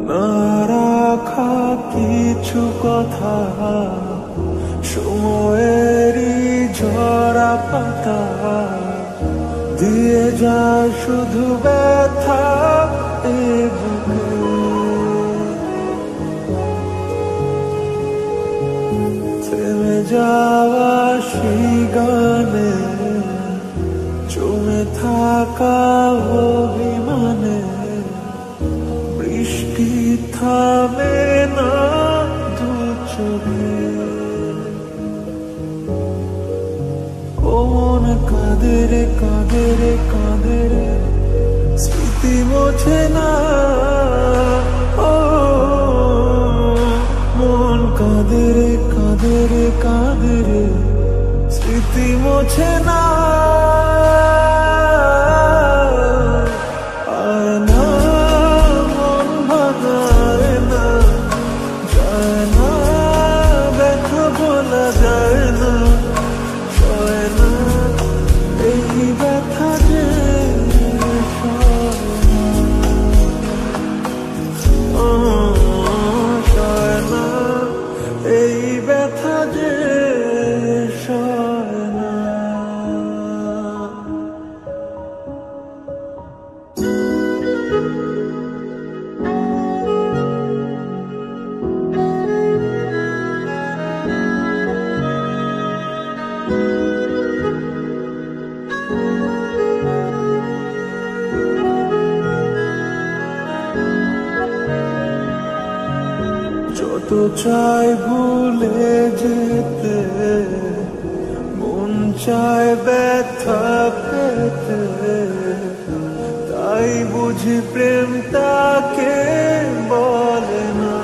না রাখা কিছু কথা, সময়েরই ঝরা পাতা দিয়ে যায় শুধু ব্যথা এ বুকে। থেমে যাওয়া সেই গানে, জমে থাকা অভিমানে, বৃষ্টি থামে না দু চোখে। ও মন কাঁদে রে কাঁদে রে কাঁদে রে, স্মৃতি মোছে না। ও মন কাঁদে রে কাঁদে রে কাঁদে রে, স্মৃতি মোছে না। যত চাই ভুলে যেতে, মন চায় ব্যথা পেতে, তাই বুঝি প্রেম তাকে বলে না।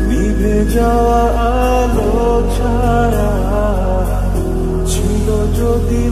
নিভে যাওয়া আলো ছায়া ছিল যদি